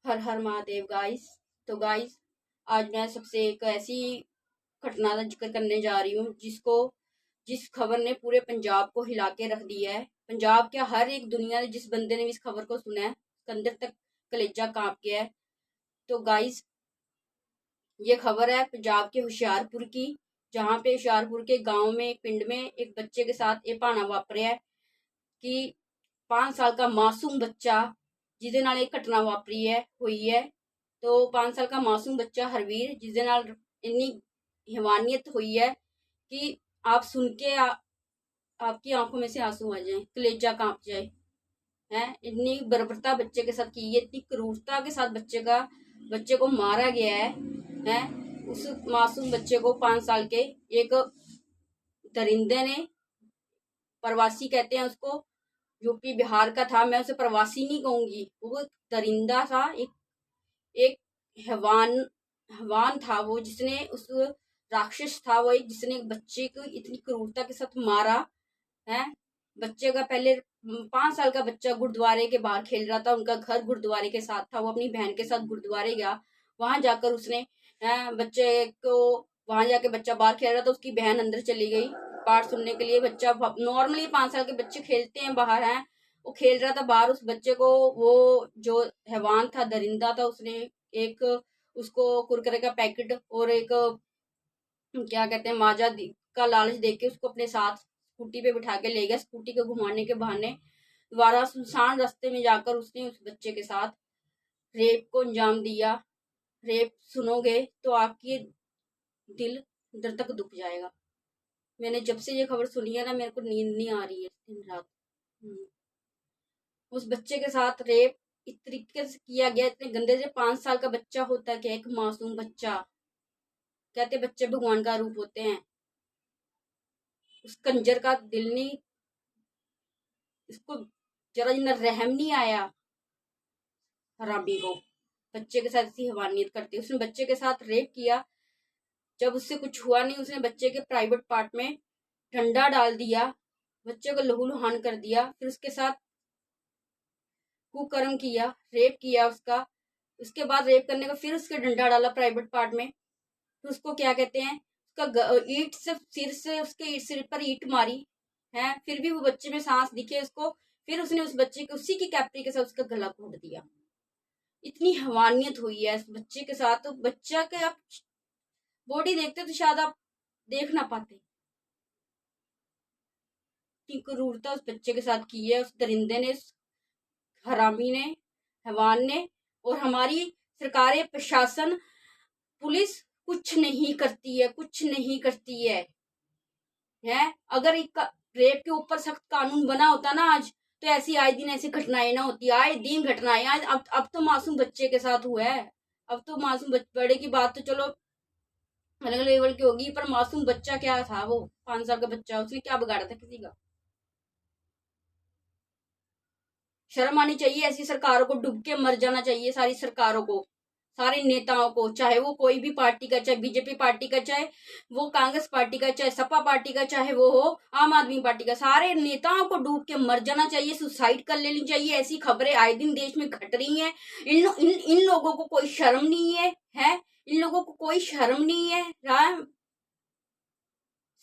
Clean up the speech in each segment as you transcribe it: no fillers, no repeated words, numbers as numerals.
हर हर Mahadev guys. तो guys, आज मैं सबसे एक ऐसी घटना का जिक्र करने जा रही हूँ जिस खबर ने पूरे पंजाब को हिला के रख दिया है। पंजाब क्या, हर एक दुनिया ने, जिस बंदे ने भी इस खबर को सुना है उसके अंदर तक कलेजा कांप गया है। तो गाइस, ये खबर है पंजाब के होशियारपुर की, जहाँ पे होशियारपुर के गांव में एक पिंड में एक बच्चे के साथ ये भाना वापरिया है कि 5 साल का मासूम बच्चा जिसदे नाल एक घटना वापरी है हुई है। तो 5 साल का मासूम बच्चा हरवीर, जिसदे नाल इन्नी हैवानियत हुई है कि आप सुन के आपकी आंखों में से आंसू आ जाए, कलेजा कांप जाए। है, इतनी बर्बरता बच्चे के साथ की है, इतनी क्रूरता के साथ बच्चे को मारा गया है। उस मासूम बच्चे को 5 साल के एक दरिंदे ने, प्रवासी कहते हैं उसको, यूपी बिहार का था, मैं उसे प्रवासी नहीं कहूंगी, वो दरिंदा था, एक हैवान था वो, जिसने उस राक्षस था वो, एक जिसने बच्चे को इतनी क्रूरता के साथ मारा है। बच्चे का पहले 5 साल का बच्चा गुरुद्वारे के बाहर खेल रहा था, उनका घर गुरुद्वारे के साथ था, वो अपनी बहन के साथ गुरुद्वारे गया। वहां जाकर उसने बच्चे को, वहां जाके बच्चा बाहर खेल रहा था, उसकी बहन अंदर चली गई पाठ सुनने के लिए। बच्चा नॉर्मली 5 साल के बच्चे खेलते हैं बाहर, हैं, वो खेल रहा था बाहर। उस बच्चे को वो जो हैवान था, दरिंदा था, उसने एक उसको कुरकुरे का पैकेट और एक क्या कहते हैं माजा का लालच देके उसको अपने साथ स्कूटी पे बिठा के ले गया। स्कूटी को घुमाने के बहाने दोबारा सुनसान रास्ते में जाकर उसने उस बच्चे के साथ रेप को अंजाम दिया। रेप सुनोगे तो आपकी दिल अंदर तक दुख जाएगा। मैंने जब से ये खबर सुनी है ना, मेरे को नींद नहीं आ रही है दिन रात। उस बच्चे के साथ रेप इस तरीके से किया गया, इतने गंदे से। 5 साल का बच्चा होता है क्या, एक मासूम बच्चा। कहते बच्चे भगवान का रूप होते हैं। उस कंजर का दिल नहीं, इसको जरा जितना रहम नहीं आया हरामी को, बच्चे के साथ ऐसी हैवानियत करती। उसने बच्चे के साथ रेप किया। जब उससे कुछ हुआ नहीं, उसने बच्चे के प्राइवेट पार्ट में डंडा डाल दिया, बच्चे को लहूलुहान कर दिया, फिर उसके साथ कुकर्म किया, रेप किया उसका। उसके बाद रेप करने का फिर उसके डंडा डाला प्राइवेट पार्ट में। फिर उसको क्या कहते हैं, उसका ईट से उसके सिर पर ईट मारी है, फिर भी वो बच्चे में सांस दिखे उसको। फिर उसने उस बच्चे को उसी की कैप्री के साथ उसका गला घोट दिया। इतनी हैवानियत हुई है इस बच्चे के साथ। तो बच्चा के आप बॉडी देखते तो शायद आप देख ना पाते, कि क्रूरता उस बच्चे के साथ की है उस दरिंदे ने, उस हरामी ने, हैवान ने। और हमारी सरकारें, प्रशासन, पुलिस कुछ नहीं करती है, कुछ नहीं करती है। अगर एक रेप के ऊपर सख्त कानून बना होता ना आज, तो ऐसी आए दिन ऐसी घटनाएं ना होती। आए दिन घटनाएं आज। अब तो मासूम बच्चे के साथ हुआ है। अब तो मासूम बड़े की बात तो चलो अलग लेवल की होगी, पर मासूम बच्चा क्या था, वो 5 साल का बच्चा, उसने क्या बिगाड़ा था किसी का। शर्म आनी चाहिए ऐसी सरकारों को, डूब के मर जाना चाहिए सारी सरकारों को, सारे नेताओं को, चाहे वो कोई भी पार्टी का, चाहे बीजेपी पार्टी का, चाहे वो कांग्रेस पार्टी का, चाहे सपा पार्टी का, चाहे वो हो आम आदमी पार्टी का। सारे नेताओं को डूब के मर जाना चाहिए, सुसाइड कर लेनी चाहिए। ऐसी खबरें आए दिन देश में घट रही हैं। इन लोगों को कोई शर्म नहीं है। इन लोगों को कोई शर्म नहीं है।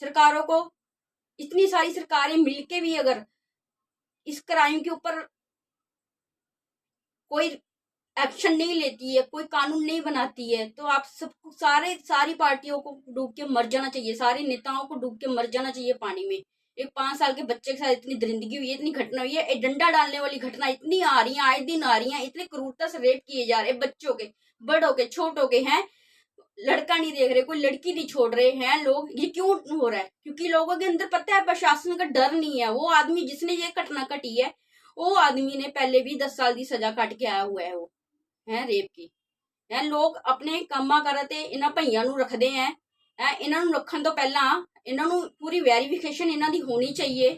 सरकारों को, इतनी सारी सरकारें मिलके भी अगर इस क्राइम के ऊपर कोई एक्शन नहीं लेती है, कोई कानून नहीं बनाती है, तो आप सबको, सारी पार्टियों को डूब के मर जाना चाहिए, सारे नेताओं को डूब के मर जाना चाहिए पानी में। एक 5 साल के बच्चे के साथ इतनी दरिंदगी हुई है, इतनी घटना हुई है, डंडा डालने वाली घटना इतनी आ रही है, आए दिन आ रही है। इतने क्रूरता से रेप किए जा रहे बच्चों के, बड़ों के, छोटों के। हैं, लड़का नहीं देख रहे, कोई लड़की नहीं छोड़ रहे हैं लोग। ये क्यों हो रहा है? क्योंकि लोगों के अंदर पता है प्रशासन का डर नहीं है। वो आदमी जिसने ये घटना घटी है, वो आदमी ने पहले भी 10 साल की सजा काट के आया हुआ है। वो है रेप की है। लोग अपने कामा करते इन्हां भईयां नूं रखते हैं। इन्हां नूं रखण तो पहला इन्हां नूं पूरी वेरीफिकेशन इन्हां दी होनी चाहिए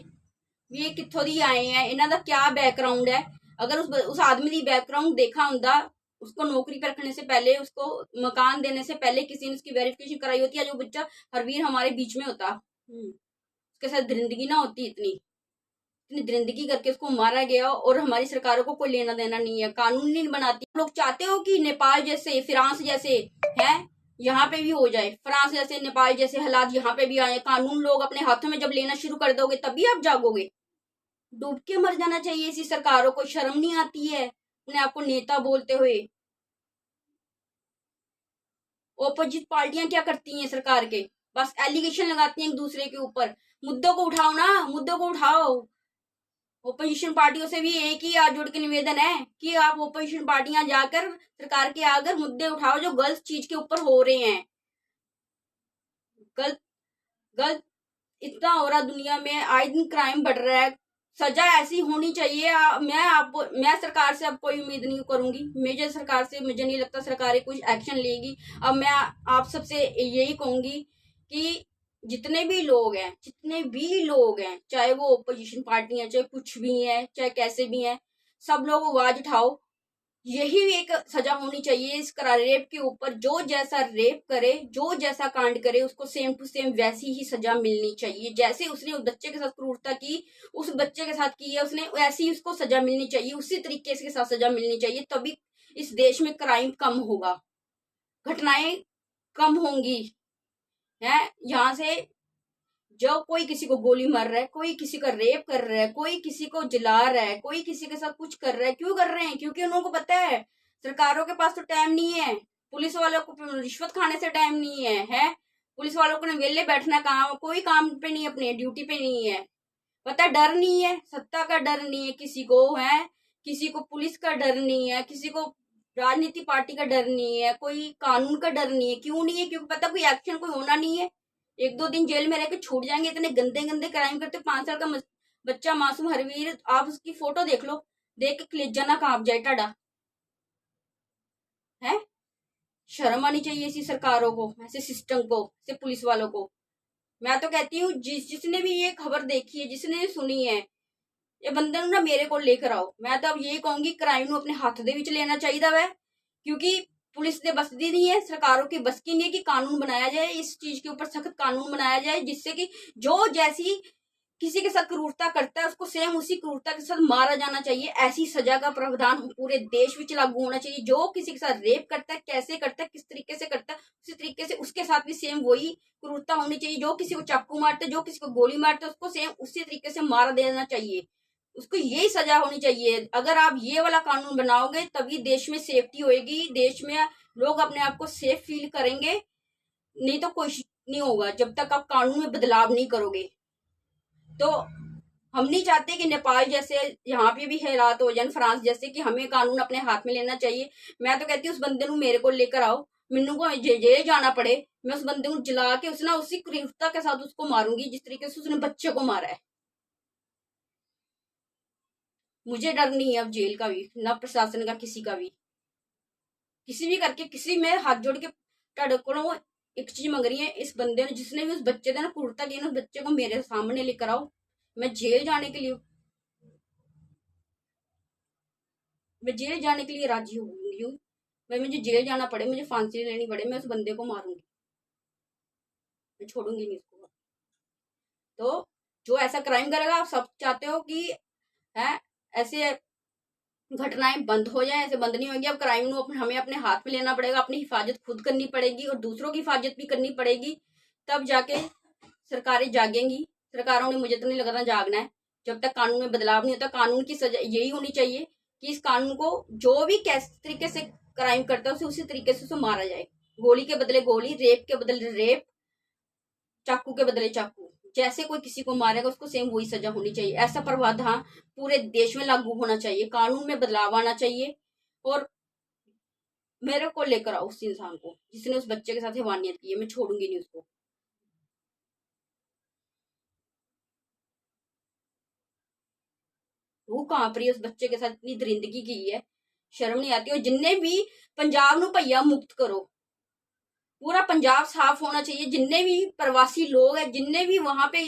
भी ये कित्थों दी आए हैं, इन्हां दा क्या बैकग्राउंड है। अगर उस आदमी दी बैकग्राउंड देखा हुंदा, उसको नौकरी पर रखने से पहले, उसको मकान देने से पहले किसी ने उसकी वेरिफिकेशन कराई होती है, जो बच्चा हरवीर हमारे बीच में होता, उसके साथ दरिंदगी ना होती इतनी। इतनी दरिंदगी करके उसको मारा गया और हमारी सरकारों को कोई लेना देना नहीं है, कानून नहीं बनाती। लोग चाहते हो कि नेपाल जैसे, फ्रांस जैसे है यहाँ पे भी हो जाए, फ्रांस जैसे, नेपाल जैसे हालात यहाँ पे भी आए। कानून लोग अपने हाथों में जब लेना शुरू कर दोगे तभी आप जागोगे। डूब के मर जाना चाहिए ऐसी सरकारों को। शर्म नहीं आती है अपने आप को नेता बोलते हुए। ओपोजिट पार्टियां क्या करती हैं सरकार के, बस एलिगेशन लगाती हैं एक दूसरे के ऊपर। मुद्दों को उठाओ ना, मुद्दों को उठाओ। ओपोजिशन पार्टियों से भी एक ही हाथ जोड़ के निवेदन है कि आप ओपोजिशन पार्टियां जाकर सरकार के आगे मुद्दे उठाओ जो गलत चीज के ऊपर हो रहे हैं। गलत गलत इतना हो रहा दुनिया में, आए दिन क्राइम बढ़ रहा है। सजा ऐसी होनी चाहिए। मैं सरकार से अब कोई उम्मीद नहीं करूंगी। मुझे सरकार से, मुझे नहीं लगता सरकार कुछ एक्शन लेगी। अब मैं आप सबसे यही कहूंगी कि जितने भी लोग हैं, चाहे वो ओपोजिशन पार्टी है, चाहे कुछ भी है, चाहे कैसे भी है, सब लोग आवाज उठाओ। यही एक सजा होनी चाहिए इस रेप के ऊपर। जो जैसा रेप करे, जो जैसा कांड करे, उसको सेम टू सेम वैसी ही सजा मिलनी चाहिए। जैसे उसने उस बच्चे के साथ क्रूरता की, उस बच्चे के साथ की है उसने, वैसी ही उसको सजा मिलनी चाहिए। उसी तरीके के साथ सजा मिलनी चाहिए, तभी इस देश में क्राइम कम होगा, घटनाएं कम होंगी। है यहाँ से जो कोई किसी को गोली मार रहा है, कोई किसी का रेप कर रहा है, कोई किसी को जला रहा है, कोई किसी के साथ कुछ कर रहा है, क्यों कर रहे हैं? क्योंकि उनको पता है सरकारों के पास तो टाइम नहीं है, पुलिस वालों को रिश्वत खाने से टाइम नहीं है। पुलिस वालों को वेले बैठना, काम कोई काम पे नहीं, अपने ड्यूटी पे नहीं है। पता, डर नहीं है, सत्ता का डर नहीं है किसी को, है किसी को पुलिस का डर नहीं है, किसी को राजनीति पार्टी का डर नहीं है, कोई कानून का डर नहीं है। क्यों नहीं है? क्योंकि पता कोई एक्शन कोई होना नहीं है। एक दो दिन जेल में रह के छूट जाएंगे। इतने गंदे गंदे क्राइम करते, 5 साल का बच्चा मासूम हरवीर, आप उसकी फोटो देख लो, देख के कलेजा ना कांप जाए टाडा। है शर्म आनी चाहिए ऐसी सरकारों को, ऐसे सिस्टम को, ऐसे पुलिस वालों को। मैं तो कहती हूँ जिसने भी ये खबर देखी है, जिसने सुनी है, ये बंदे ना मेरे को लेकर आओ। मैं तो अब यही कहूंगी, क्राइम अपने हाथ दे विच लेना चाहिए वह, क्योंकि पुलिस ने बस दी नहीं है, सरकारों की बस की नहीं है कि कानून बनाया जाए, इस चीज के ऊपर सख्त कानून बनाया जाए, जिससे कि जो जैसी किसी के साथ क्रूरता करता है उसको सेम उसी क्रूरता के साथ मारा जाना चाहिए। ऐसी सजा का प्रावधान पूरे देश में लागू होना चाहिए। जो किसी के साथ रेप करता है, कैसे करता है, किस तरीके से करता है, उसी तरीके से उसके साथ भी सेम वही क्रूरता होनी चाहिए। जो किसी को चाकू मारता है, जो किसी को गोली मारता है, उसको सेम उसी तरीके से मारा देना चाहिए। उसको यही सजा होनी चाहिए। अगर आप ये वाला कानून बनाओगे तभी देश में सेफ्टी होएगी, देश में लोग अपने आप को सेफ फील करेंगे। नहीं तो कुछ नहीं होगा जब तक आप कानून में बदलाव नहीं करोगे। तो हम नहीं चाहते कि नेपाल जैसे यहाँ पे भी हालात हो जाए, फ्रांस जैसे, कि हमें कानून अपने हाथ में लेना चाहिए। मैं तो कहती हूँ उस बंदे को मेरे को लेकर आओ, मेनू को जेल जाना पड़े, मैं उस बंदे को जला के उसी क्रूरता के साथ उसको मारूंगी जिस तरीके से उसने बच्चे को मारा है। मुझे डर नहीं है अब जेल का भी, ना प्रशासन का, किसी का भी। किसी भी करके, किसी में हाथ जोड़ के को एक चीज मंग रही है, इस बंदे ने, जिसने भी उस बच्चे ने क्रूरता की ना, उस बच्चे को मेरे सामने लेकर आओ। मैं जेल जाने के लिए राजी होंगी हूँ। भाई मुझे जेल जाना पड़े, मुझे फांसी लेनी पड़े, मैं उस बंदे को मारूंगी, मैं छोड़ूंगी नहीं उसको। तो जो ऐसा क्राइम करेगा, आप सब चाहते हो कि है ऐसे घटनाएं बंद हो जाए, ऐसे बंद नहीं होंगी। अब क्राइम हमें अपने हाथ में लेना पड़ेगा, अपनी हिफाजत खुद करनी पड़ेगी और दूसरों की हिफाजत भी करनी पड़ेगी, तब जाके सरकारें जागेंगी। सरकारों ने, मुझे तो नहीं लग रहा जागना है जब तक कानून में बदलाव नहीं होता। कानून की सजा यही होनी चाहिए कि इस कानून को जो भी किस तरीके से क्राइम करता है उसे उसी तरीके से उसे मारा जाए। गोली के बदले गोली, रेप के बदले रेप, चाकू के बदले चाकू। जैसे कोई किसी को मारेगा उसको सेम वही सजा होनी चाहिए। ऐसा प्रावधान पूरे देश में लागू होना चाहिए, कानून में बदलाव आना चाहिए। और मेरे को लेकर आओ उस इंसान को जिसने उस बच्चे के साथ हैवानियत की है, मैं छोड़ूंगी नहीं उसको। वो कहां पर उस बच्चे के साथ इतनी दरिंदगी की है, शर्म नहीं आती। और जिन्ने भी पंजाब नू भैया मुक्त करो, पूरा पंजाब साफ होना चाहिए। जिन्ने भी प्रवासी लोग हैं, जिन्ने भी वहां पे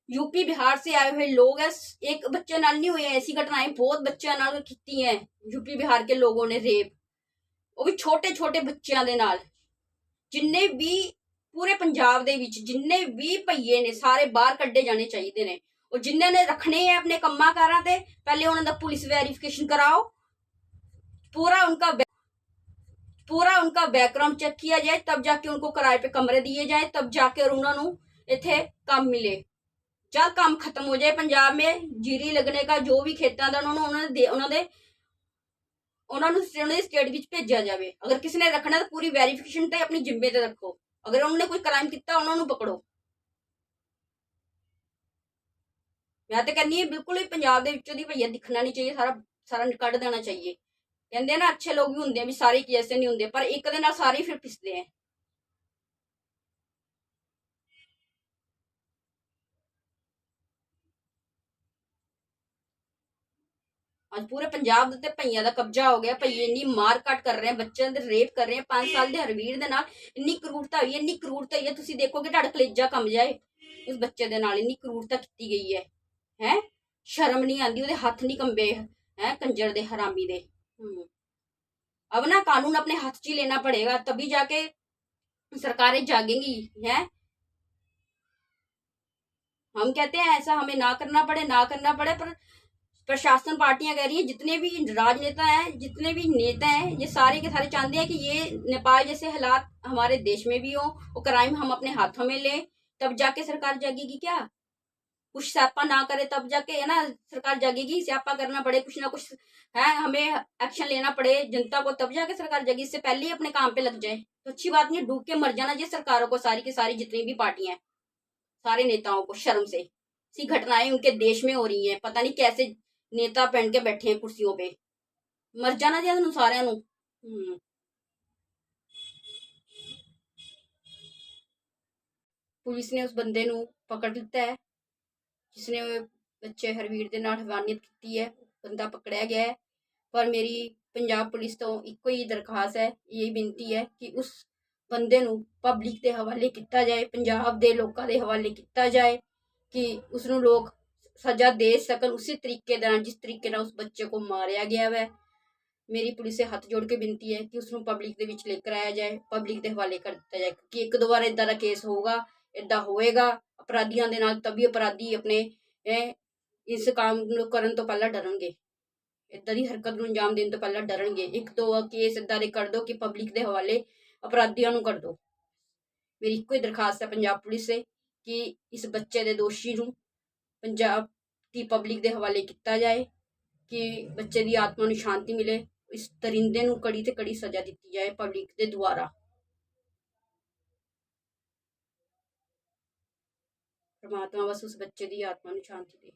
यूपी बिहार से आए हुए लोग हैं, एक बच्चे नाल नहीं हुए ऐसी घटनाएं, बहुत बच्चों नाल की हैं यूपी बिहार के लोगों ने रेप, वो भी छोटे छोटे बच्चों के नाल। जिन्ने भी पूरे पंजाब दे विच जिन्ने भी भईये ने सारे बाहर कड्डे जाने चाहिए ने। और जिन्होंने रखने हैं अपने कम्मा कारां ते पहले उन्होंने पुलिस वेरिफिकेशन कराओ, पूरा उनका बैकग्राउंड चेक किया जाए, तब जाके उनको किराए पे कमरे दिए जाए, तब जाके और उन्होंने इत्थे काम मिले। जब काम खत्म हो जाए पंजाब में जीरी लगने का जो भी खेतों का उन्होंने स्टेट विच भेजा जाए। अगर किसी ने रखना तो पूरी वेरिफिकेशन ते अपनी जिम्मे ते रखो, अगर उन्होंने कोई क्राइम किया उन्होंने पकड़ो। मैं तो कहनी बिल्कुल ही पंजाब दे विचों दी भैया दिखना नहीं चाहिए, सारा सारा कढ़ देना चाहिए। कहते ना अच्छे लोग भी होंगे भी सारे जैसे नहीं होंगे, पर एक दे नाल सारे ही फिर पिसते हैं। आज पूरे पंजाब दे भईयां दा कब्जा हो गया। भईये इन्नी मार कट कर रहे हैं, बच्चों दे रेप कर रहे हैं। 5 साल दे हरवीर दे नाल इन्नी क्रूरता हुई है, इन्नी क्रूरता हुई है, तुसीं देखोगे तुहाडा कलेजा कम जाए। उस बच्चे दे नाल इन्नी क्रूरता की गई है। हैं शर्म नहीं आती, ओदे हथ नहीं कंबे हैं कंजर दे हरामी दे। अब ना कानून अपने हाथ च ही लेना पड़ेगा, तभी जाके सरकारें जागेंगी। हैं हम कहते हैं ऐसा हमें ना करना पड़े, पर प्रशासन पार्टियां कह रही है, जितने भी राजनेता हैं, जितने भी नेता हैं, ये सारे के सारे चाहते हैं कि ये नेपाल जैसे हालात हमारे देश में भी हो और क्राइम हम अपने हाथों में लें, तब जाके सरकार जागेगी। क्या कुछ स्यापा ना करे तब जाके है ना सरकार जागेगी। स्यापा करना पड़े, कुछ ना कुछ है हमें एक्शन लेना पड़े जनता को, तब जाके सरकार जागी। इससे पहले ही अपने काम पे लग जाए तो अच्छी बात नहीं। डूब के मर जाना चाहिए सरकारों को, सारी की सारी जितनी भी पार्टियां हैं, सारे नेताओं को शर्म से। सी घटनाएं उनके देश में हो रही हैं, पता नहीं कैसे नेता पहन के बैठे हैं कुर्सियों पे। मर जाना चाहिए सारे। पुलिस ने उस बंदे नू पकड़ लिता है जिसने बच्चे हरवीर दे नाल हवानियत की है। बंदा पकड़िया गया है। पर मेरी पंजाब पुलिस तो इको ही दरखास्त है, यही बेनती है कि उस बंदे नू पब्लिक के हवाले किया जाए, पंजाब के लोगों के हवाले किया जाए कि उसनू लोग सजा दे सकन उसी तरीके जिस तरीके उस बच्चे को मारिया गया वै। मेरी पुलिस से हथ जोड़ के बेनती है कि उसनू पब्लिक के विच लेकर आया जाए, पब्लिक के हवाले कर दिता जाए, क्योंकि एक दो बार इदा का केस होगा, इदा होएगा अपराधियों के नाल, तभी अपराधी अपने इस काम करन तो पहला डरनगे, इदा की हरकत नू अंजाम देने तो पहला डरनगे। एक दो केस इदा के कर दो कि पब्लिक के हवाले अपराधियों नू कर दो। मेरी इको ही दरखास्त है पंजाब पुलिस से कि इस बच्चे के दोषी नू पंजाब की पब्लिक के हवाले किया जाए कि बच्चे की आत्मा नू शांति मिले। इस दरिंदे नू कड़ी ते कड़ी सजा दी जाए पब्लिक के द्वारा। परमात्मा बस उस बच्चे की आत्मा नू शांति दे।